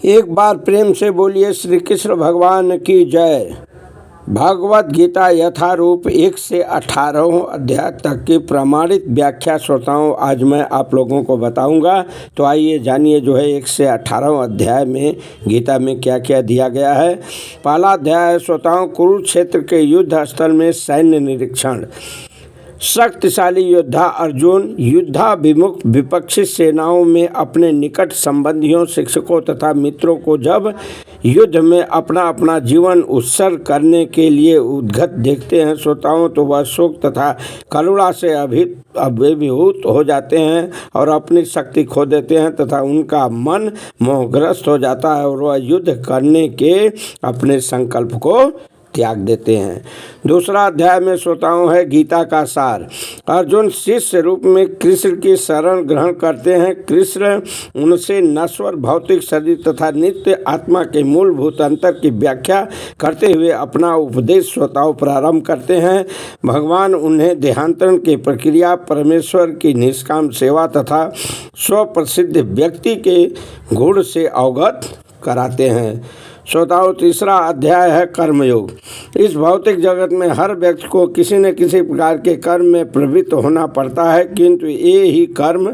एक बार प्रेम से बोलिए श्री कृष्ण भगवान की जय। भगवत गीता यथारूप 1 से 18 अध्याय तक की प्रमाणित व्याख्या श्रोताओं आज मैं आप लोगों को बताऊंगा। तो आइए जानिए जो है 1 से 18 अध्याय में गीता में क्या क्या दिया गया है। पहला अध्याय है श्रोताओं, कुरुक्षेत्र के युद्ध स्थल में सैन्य निरीक्षण। शक्तिशाली योद्धा अर्जुन युद्धाभिमुख विपक्षी सेनाओं में अपने निकट संबंधियों, शिक्षकों तथा मित्रों को जब युद्ध में अपना अपना जीवन उत्सर्ग करने के लिए उद्यत देखते हैं श्रोताओं, तो वह शोक तथा करुणा से अभिभूत हो जाते हैं और अपनी शक्ति खो देते हैं तथा उनका मन मोहग्रस्त हो जाता है और वह युद्ध करने के अपने संकल्प को त्याग देते हैं। दूसरा अध्याय में श्रोताओं है गीता का सार। अर्जुन शिष्य रूप में कृष्ण की शरण ग्रहण करते हैं। कृष्ण उनसे नश्वर भौतिक शरीर तथा नित्य आत्मा के मूलभूत अंतर की व्याख्या करते हुए अपना उपदेश श्रोताओं प्रारंभ करते हैं। भगवान उन्हें देहांतरण की प्रक्रिया, परमेश्वर की निष्काम सेवा तथा स्वप्रसिद्ध व्यक्ति के गुण से अवगत कराते हैं। श्रोताओं तीसरा अध्याय है कर्मयोग। इस भौतिक जगत में हर व्यक्ति को किसी न किसी प्रकार के कर्म में प्रवृत्त होना पड़ता है, किंतु ये ही कर्म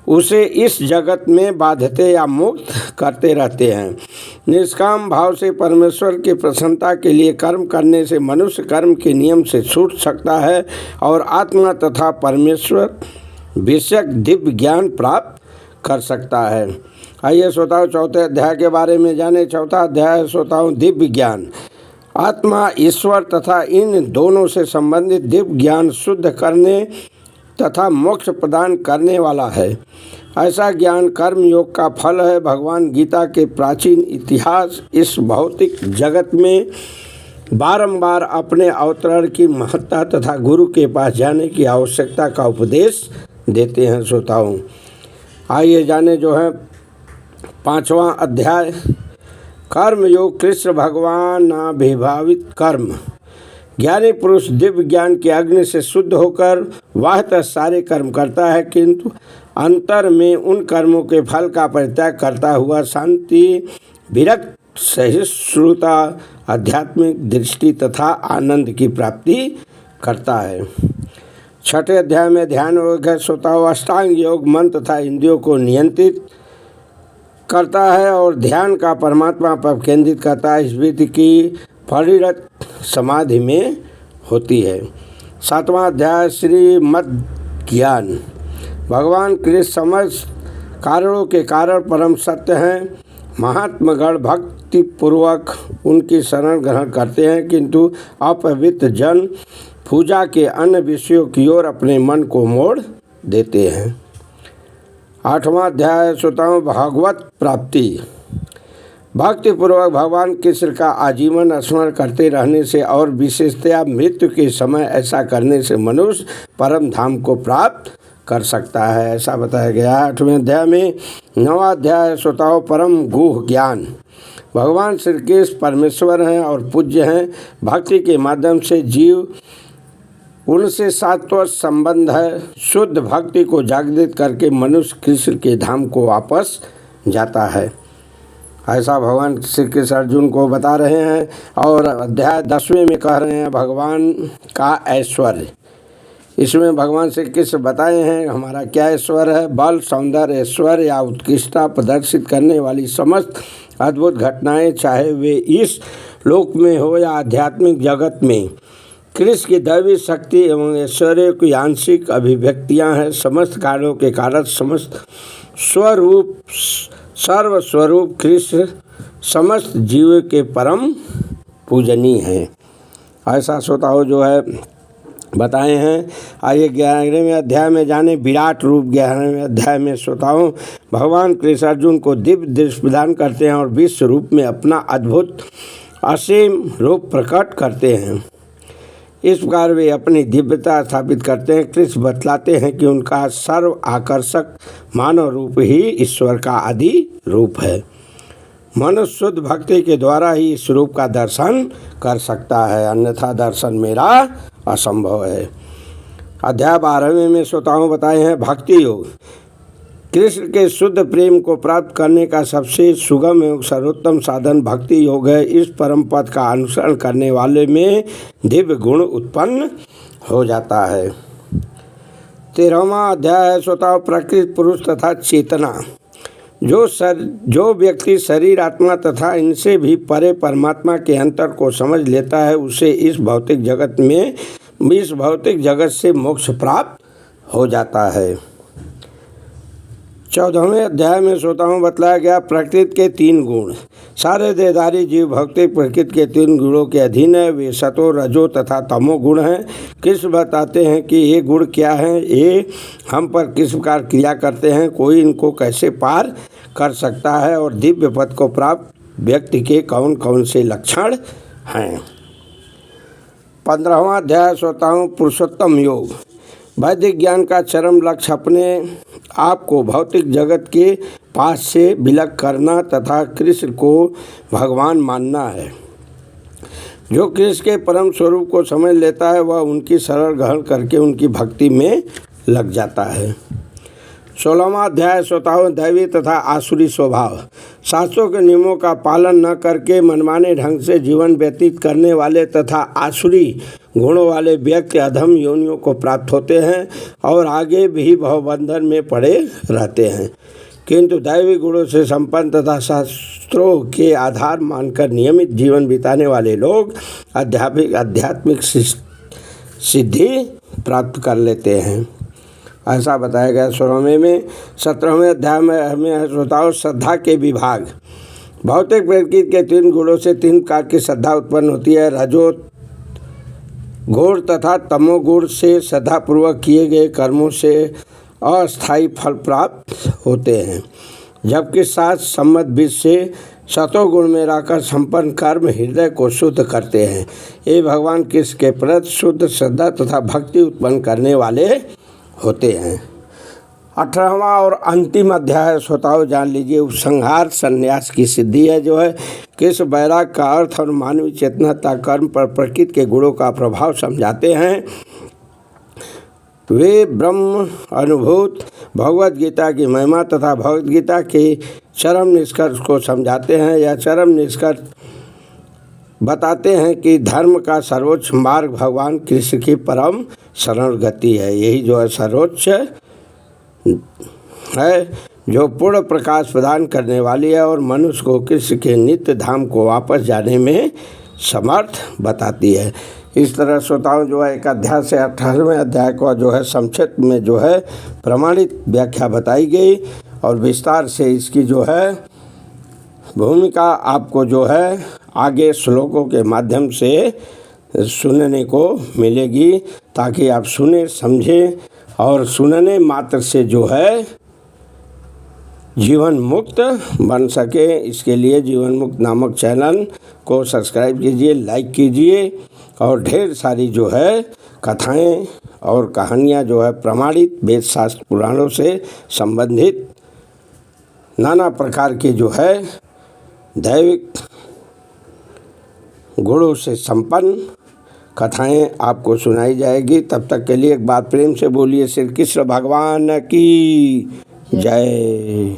उसे इस जगत में बांधते या मुक्त करते रहते हैं। निष्काम भाव से परमेश्वर की प्रसन्नता के लिए कर्म करने से मनुष्य कर्म के नियम से छूट सकता है और आत्मा तथा परमेश्वर विषयक दिव्य ज्ञान प्राप्त कर सकता है। आइए श्रोताओं चौथे अध्याय के बारे में जाने। चौथा अध्याय श्रोताओं दिव्य ज्ञान। आत्मा, ईश्वर तथा इन दोनों से संबंधित दिव्य ज्ञान शुद्ध करने तथा मोक्ष प्रदान करने वाला है। ऐसा ज्ञान कर्म योग का फल है। भगवान गीता के प्राचीन इतिहास इस भौतिक जगत में बारंबार अपने अवतरण की महत्ता तथा गुरु के पास जाने की आवश्यकता का उपदेश देते हैं। श्रोताओं आइए जाने जो है 5वां अध्याय कर्म योग। कृष्ण भगवान नाभिभावित कर्म। ज्ञानी पुरुष दिव्य ज्ञान के अग्नि से शुद्ध होकर वाहतः सारे कर्म करता है, किंतु अंतर में उन कर्मों के फल का परित्याग करता हुआ शांति, विरक्त, सहिष्णुता, आध्यात्मिक दृष्टि तथा आनंद की प्राप्ति करता है। छठे अध्याय में ध्यान योग है। श्रोताओं अष्टांग योग मन तथा इंद्रियों को नियंत्रित करता है और ध्यान का परमात्मा पर केंद्रित करता है। इस विधि की परिणत समाधि में होती है। 7वां अध्याय श्रीमद् ज्ञान। भगवान कृष्ण समस्त कारणों के कारण परम सत्य हैं। महात्मगण भक्ति पूर्वक उनकी शरण ग्रहण करते हैं, किंतु अपवित्र जन पूजा के अन्य विषयों की ओर अपने मन को मोड़ देते हैं। 8वां अध्याय श्रोताओं भागवत प्राप्ति। भक्ति पूर्वक भगवान कृष्ण का आजीवन स्मरण करते रहने से और विशेषतया मृत्यु के समय ऐसा करने से मनुष्य परम धाम को प्राप्त कर सकता है, ऐसा बताया गया है 8वें अध्याय में। 9वां अध्याय श्रोताओं परम गुह ज्ञान। भगवान श्री कृष्ण परमेश्वर हैं और पूज्य हैं। भक्ति के माध्यम से जीव उनसे शाश्वत संबंध है। शुद्ध भक्ति को जागृत करके मनुष्य कृष्ण के धाम को वापस जाता है, ऐसा भगवान श्री कृष्ण अर्जुन को बता रहे हैं। और अध्याय 10वें में कह रहे हैं भगवान का ऐश्वर्य। इसमें भगवान श्री कृष्ण बताए हैं हमारा क्या ऐश्वर्य है। बल, सौंदर्य, ऐश्वर्य या उत्कृष्टता प्रदर्शित करने वाली समस्त अद्भुत घटनाएं, चाहे वे इस लोक में हो या आध्यात्मिक जगत में, कृष्ण की दैवी शक्ति एवं ऐश्वर्य की आंशिक अभिव्यक्तियाँ हैं। समस्त कारणों के कारण समस्त स्वरूप सर्वस्वरूप कृष्ण समस्त जीव के परम पूजनीय हैं, ऐसा श्रोताओं जो है बताए हैं। आइए 11वें अध्याय में जाने विराट रूप। 11वें अध्याय में श्रोताओं भगवान कृष्ण अर्जुन को दिव्य दृष्टि प्रदान करते हैं और विश्व रूप में अपना अद्भुत असीम रूप प्रकट करते हैं। इस प्रकार वे अपनी दिव्यता स्थापित करते हैं। कृष्ण बतलाते हैं कि उनका सर्व आकर्षक मानव रूप ही ईश्वर का आदि रूप है। मनुष्य शुद्ध भक्ति के द्वारा ही इस रूप का दर्शन कर सकता है, अन्यथा दर्शन मेरा असंभव है। अध्याय 12वें में श्रोताओं बताए हैं भक्ति योग। कृष्ण के शुद्ध प्रेम को प्राप्त करने का सबसे सुगम एवं सर्वोत्तम साधन भक्ति योग है। इस परम पद का अनुसरण करने वाले में दिव्य गुण उत्पन्न हो जाता है। 13वां अध्याय है स्वतः प्रकृति पुरुष तथा चेतना। जो व्यक्ति शरीर आत्मा तथा इनसे भी परे परमात्मा के अंतर को समझ लेता है उसे इस भौतिक जगत से मोक्ष प्राप्त हो जाता है। 14वें अध्याय में श्रोताओं बतलाया गया प्रकृति के 3 गुण। सारे देहधारी जीव भौतिक प्रकृति के 3 गुणों के अधीन है। वे सतो रजो तथा तमो गुण हैं। कृष्ण बताते हैं कि ये गुण क्या हैं, ये हम पर किस प्रकार क्रिया करते हैं, कोई इनको कैसे पार कर सकता है और दिव्य पद को प्राप्त व्यक्ति के कौन कौन से लक्षण हैं। 15वां अध्याय श्रोताओं पुरुषोत्तम योग। वैदिक ज्ञान का चरम लक्ष्य अपने आप को भौतिक जगत के पास से विलग करना तथा कृष्ण को भगवान मानना है। जो कृष्ण के परम स्वरूप को समझ लेता है वह उनकी शरण ग्रहण करके उनकी भक्ति में लग जाता है। 16वां अध्याय श्रोताओं दैवी तथा आसुरी स्वभाव। शास्त्रों के नियमों का पालन न करके मनमाने ढंग से जीवन व्यतीत करने वाले तथा आसुरी गुणों वाले व्यक्ति अधम योनियों को प्राप्त होते हैं और आगे भी भवबंधन में पड़े रहते हैं। किंतु दैवी गुणों से संपन्न तथा शास्त्रों के आधार मानकर नियमित जीवन बिताने वाले लोग आध्यात्मिक सिद्धि प्राप्त कर लेते हैं, ऐसा बताया गया। 16वें में 17वें अध्याय में हमें श्रोताओं श्रद्धा के विभाग। भौतिक प्रकृति के 3 गुणों से 3 प्रकार की श्रद्धा उत्पन्न होती है। रजो गुण तथा तमोगुण से श्रद्धापूर्वक किए गए कर्मों से अस्थायी फल प्राप्त होते हैं, जबकि साथ सम्मत बीज से सतोगुण में रहकर संपन्न कर्म हृदय को शुद्ध करते हैं। ये भगवान कृष्ण के प्रति शुद्ध श्रद्धा तथा भक्ति उत्पन्न करने वाले होते हैं। 18वां और अंतिम अध्याय श्रोताओं जान लीजिए उपसंहार संन्यास की सिद्धि है, जो है कृष्ण वैराग का अर्थ और मानवीय चेतना तथा कर्म पर प्रकृति के गुणों का प्रभाव समझाते हैं। वे ब्रह्म अनुभूत भगवत गीता की महिमा तथा भगवत गीता के चरम निष्कर्ष को समझाते हैं। यह चरम निष्कर्ष बताते हैं कि धर्म का सर्वोच्च मार्ग भगवान कृष्ण की परम शरण गति है। यही जो है सर्वोच्च है, जो पूर्ण प्रकाश प्रदान करने वाली है और मनुष्य को कृष्ण के नित्य धाम को वापस जाने में समर्थ बताती है। इस तरह श्रोताओं जो है एक अध्याय से 18वें अध्याय को जो है संक्षिप्त में जो है प्रमाणित व्याख्या बताई गई और विस्तार से इसकी जो है भूमिका आपको जो है आगे श्लोकों के माध्यम से सुनने को मिलेगी, ताकि आप सुने समझें और सुनने मात्र से जो है जीवन मुक्त बन सके। इसके लिए जीवन मुक्त नामक चैनल को सब्सक्राइब कीजिए, लाइक कीजिए और ढेर सारी जो है कथाएं और कहानियां जो है प्रमाणित वेद शास्त्र पुराणों से संबंधित नाना प्रकार के जो है दैविक गुणों से संपन्न कथाएं आपको सुनाई जाएगी। तब तक के लिए एक बार प्रेम से बोलिए श्री कृष्ण भगवान की जय।